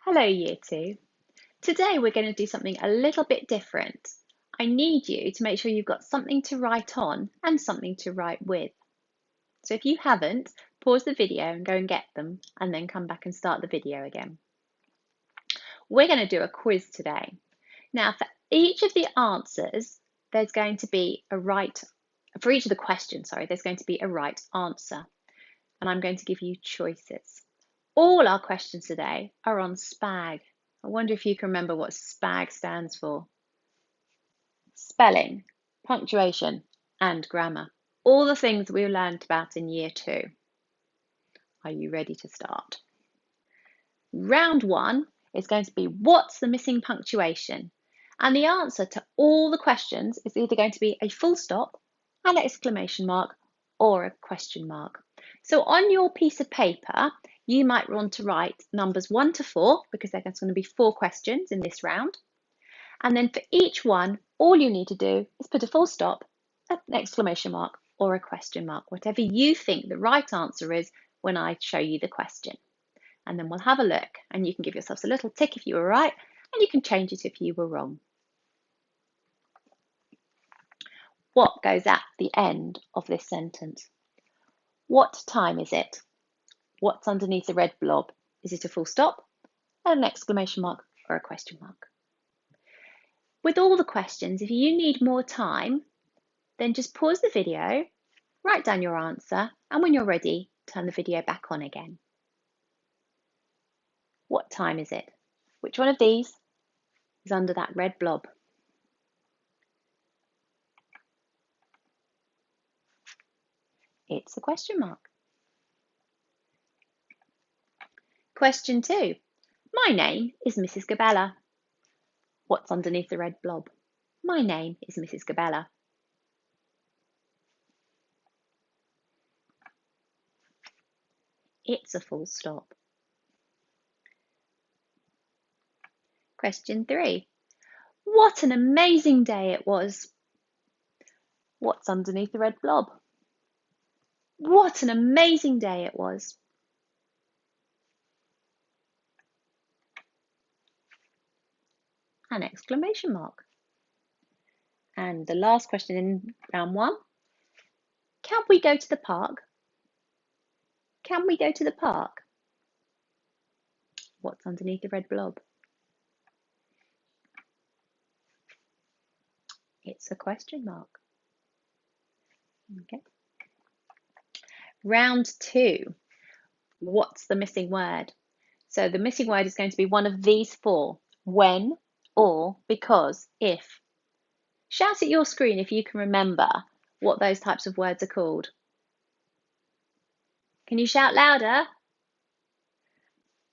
Hello, Year 2. Today we're going to do something a little bit different. I need you to make sure you've got something to write on and something to write with. So if you haven't, pause the video and go and get them and then come back and start the video again. We're going to do a quiz today. Now for each of the answers, there's going to be a right, for each of the questions, there's going to be a right answer. And I'm going to give you choices. All our questions today are on SPAG. I wonder if you can remember what SPAG stands for. Spelling, punctuation, and grammar. All the things we learned about in Year 2. Are you ready to start? Round 1 is going to be what's the missing punctuation? And the answer to all the questions is either going to be a full stop, an exclamation mark, or a question mark. So on your piece of paper, you might want to write numbers 1 to 4, because there's going to be 4 questions in this round. And then for each one, all you need to do is put a full stop, an exclamation mark, or a question mark, whatever you think the right answer is when I show you the question. And then we'll have a look, and you can give yourselves a little tick if you were right, and you can change it if you were wrong. What goes at the end of this sentence? What time is it? What's underneath the red blob? Is it a full stop, an exclamation mark, or a question mark? With all the questions, if you need more time, then just pause the video, write down your answer, and when you're ready, turn the video back on again. What time is it? Which one of these is under that red blob? It's a question mark. Question 2. My name is Mrs. Gabella. What's underneath the red blob? My name is Mrs. Gabella. It's a full stop. Question 3. What an amazing day it was. What's underneath the red blob? What an amazing day it was. An exclamation mark. And the last question in round 1. Can we go to the park? Can we go to the park? What's underneath the red blob? It's a question mark. Okay. Round 2. What's the missing word? So the missing word is going to be one of these 4. When, or, because, if. Shout at your screen if you can remember what those types of words are called. Can you shout louder?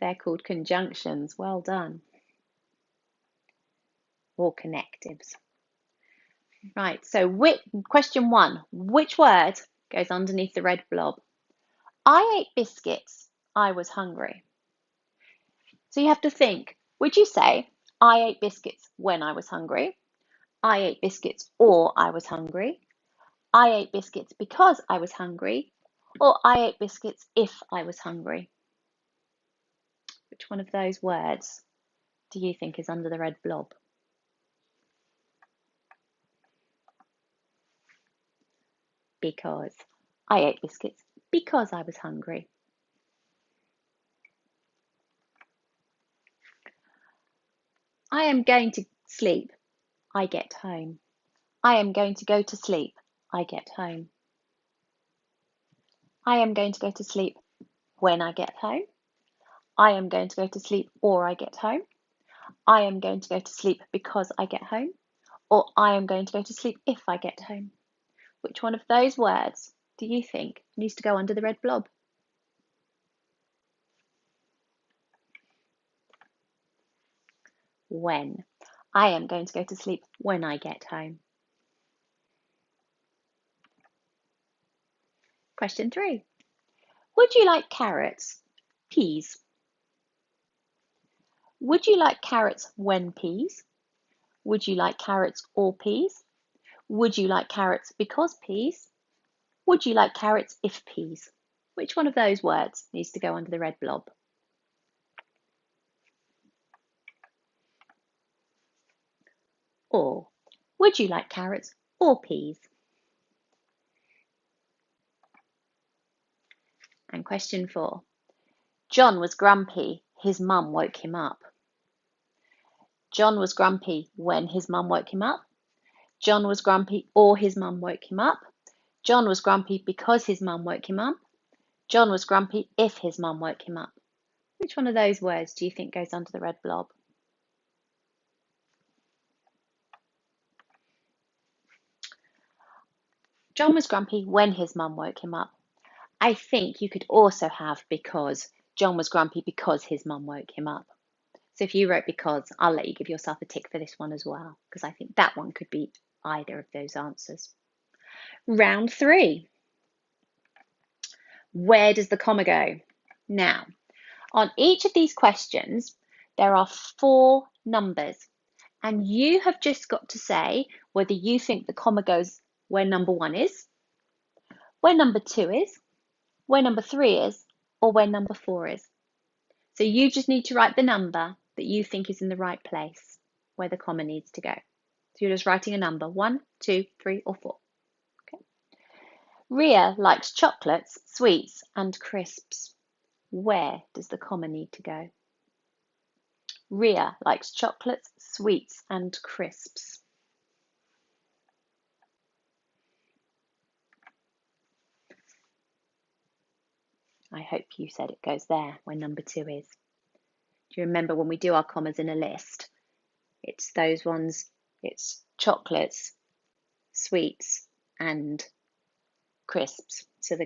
They're called conjunctions. Well done. Or connectives. Right, so question 1. Which word goes underneath the red blob? I ate biscuits. I was hungry. So you have to think, would you say, I ate biscuits when I was hungry? I ate biscuits or I was hungry? I ate biscuits because I was hungry? Or I ate biscuits if I was hungry? Which one of those words do you think is under the red blob? Because. I ate biscuits because I was hungry. I am going to sleep. I get home. I am going to go to sleep. I get home. I am going to go to sleep when I get home. I am going to go to sleep or I get home. I am going to go to sleep because I get home. Or I am going to go to sleep if I get home. Which one of those words do you think needs to go under the red blob? When. I am going to go to sleep when I get home. Question 3. Would you like carrots? Peas. Would you like carrots when peas? Would you like carrots or peas? Would you like carrots because peas? Would you like carrots if peas? Which one of those words needs to go under the red blob? Or would you like carrots or peas? And question 4. John was grumpy. His mum woke him up. John was grumpy when his mum woke him up. John was grumpy or his mum woke him up. John was grumpy because his mum woke him up. John was grumpy if his mum woke him up. Which one of those words do you think goes under the red blob? John was grumpy when his mum woke him up. I think you could also have because John was grumpy because his mum woke him up. So if you wrote because, I'll let you give yourself a tick for this one as well, because I think that one could be either of those answers. Round 3. Where does the comma go? Now, on each of these questions, there are 4 numbers, and you have just got to say whether you think the comma goes where number 1 is, where number 2 is, where number 3 is, or where number 4 is. So you just need to write the number that you think is in the right place where the comma needs to go. So you're just writing a number, 1, 2, 3, or 4. Okay. Ria likes chocolates, sweets, and crisps. Where does the comma need to go? Ria likes chocolates, sweets, and crisps. I hope you said it goes there where number 2 is. Do you remember when we do our commas in a list? It's those ones, it's chocolates, sweets, and crisps. So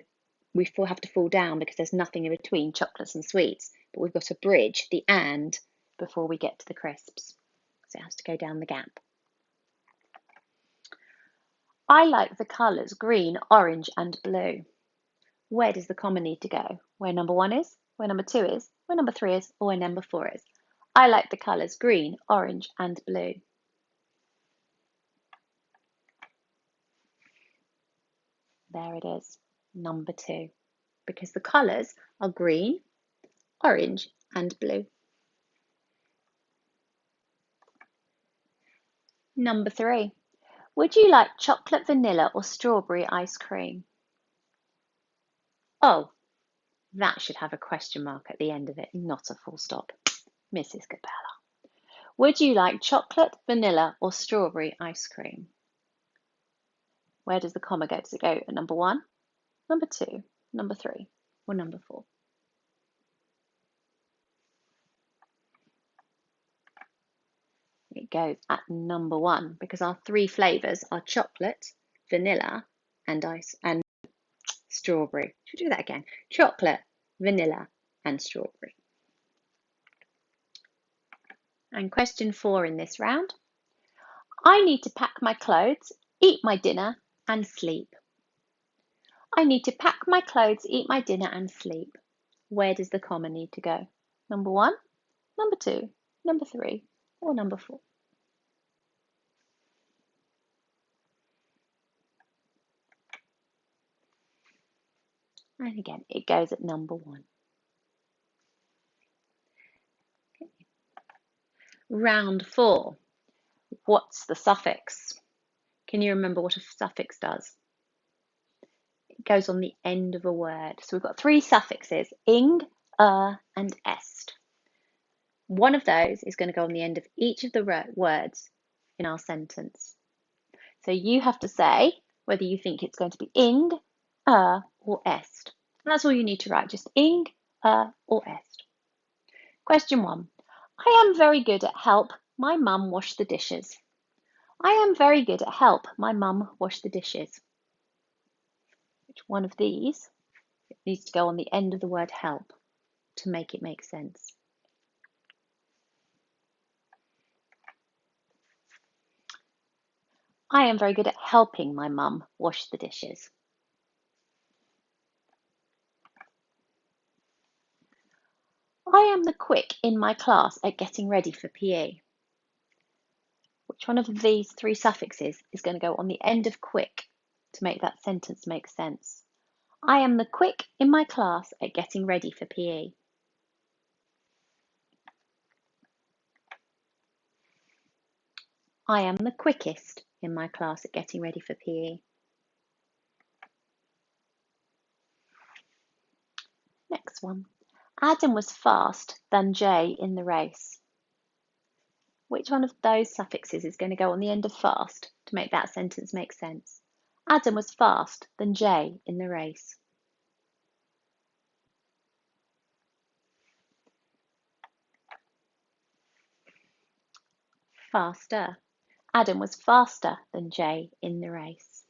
we have to fall down because there's nothing in between chocolates and sweets, but we've got to bridge the and before we get to the crisps. So it has to go down the gap. I like the colours green, orange, and blue. Where does the comma need to go? Where number 1 is, where number 2 is, where number 3 is, or where number 4 is. I like the colours green, orange, and blue. There it is, number 2, because the colours are green, orange, and blue. Number 3, would you like chocolate, vanilla, or strawberry ice cream? Oh, that should have a question mark at the end of it, not a full stop. Mrs. Capella. Would you like chocolate, vanilla, or strawberry ice cream? Where does the comma go? Does it go at number 1, number 2, number 3, or number 4? It goes at number 1 because our 3 flavours are chocolate, vanilla, and strawberry. Should we do that again? Chocolate, vanilla, and strawberry. And question 4 in this round. I need to pack my clothes, eat my dinner, and sleep. I need to pack my clothes, eat my dinner, and sleep. Where does the comma need to go? Number 1, number 2, number 3, or number 4? And again, it goes at number 1. Okay. Round 4. What's the suffix? Can you remember what a suffix does? It goes on the end of a word. So we've got 3 suffixes, ing, and est. One of those is going to go on the end of each of the words in our sentence. So you have to say whether you think it's going to be ing, or est. And that's all you need to write, just ing, or est. Question 1. I am very good at help my mum wash the dishes. I am very good at help my mum wash the dishes. Which one of these needs to go on the end of the word help to make it make sense? I am very good at helping my mum wash the dishes. I am the quick in my class at getting ready for PE. Which one of these 3 suffixes is going to go on the end of quick to make that sentence make sense? I am the quick in my class at getting ready for PE. I am the quickest in my class at getting ready for PE. Next one. Adam was fast than Jay in the race. Which one of those suffixes is going to go on the end of fast to make that sentence make sense? Adam was fast than Jay in the race. Faster. Adam was faster than Jay in the race.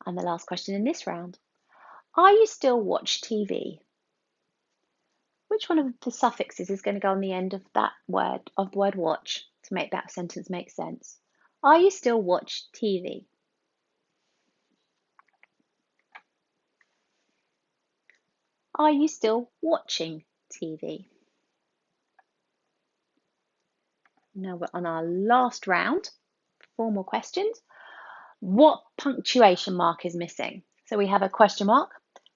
And the last question in this round. Are you still watch TV? Which one of the suffixes is going to go on the end of that word, of the word watch, to make that sentence make sense? Are you still watch TV? Are you still watching TV? Now we're on our last round. 4 more questions. What punctuation mark is missing? So we have a question mark,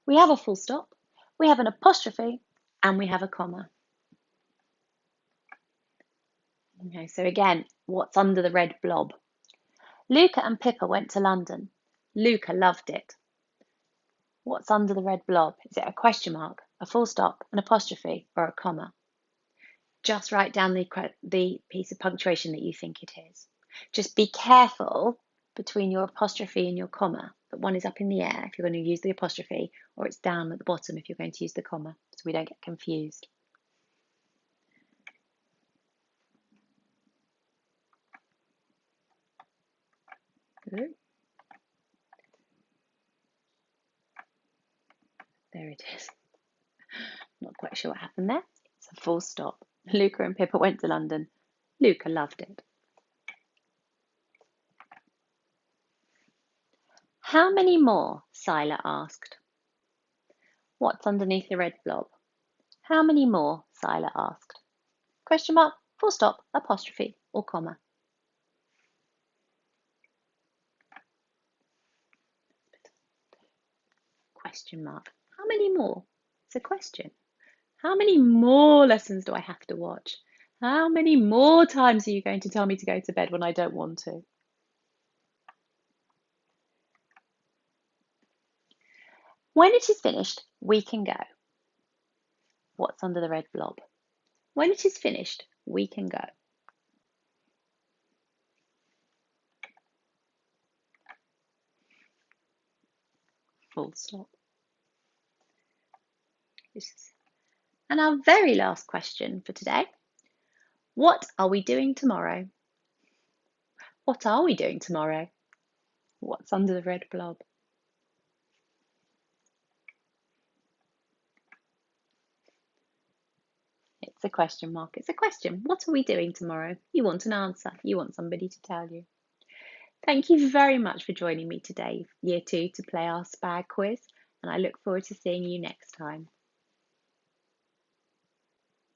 we have a full stop, we have an apostrophe, and we have a comma. Okay, so again, what's under the red blob? Luca and Pippa went to London. Luca loved it. What's under the red blob? Is it a question mark, a full stop, an apostrophe, or a comma? Just write down the piece of punctuation that you think it is. Just be careful between your apostrophe and your comma, that one is up in the air if you're going to use the apostrophe, or it's down at the bottom if you're going to use the comma, so we don't get confused. Good. There it is. Not quite sure what happened there. It's a full stop. Luca and Pippa went to London. Luca loved it. How many more? Sila asked. What's underneath the red blob? How many more? Sila asked. Question mark, full stop, apostrophe, or comma. Question mark. How many more? It's a question. How many more lessons do I have to watch? How many more times are you going to tell me to go to bed when I don't want to? When it is finished, we can go. What's under the red blob? When it is finished, we can go. Full stop. And our very last question for today. What are we doing tomorrow? What are we doing tomorrow? What's under the red blob? It's a question mark. It's a question. What are we doing tomorrow? You want an answer. You want somebody to tell you. Thank you very much for joining me today, Year 2, to play our SPAG quiz, and I look forward to seeing you next time.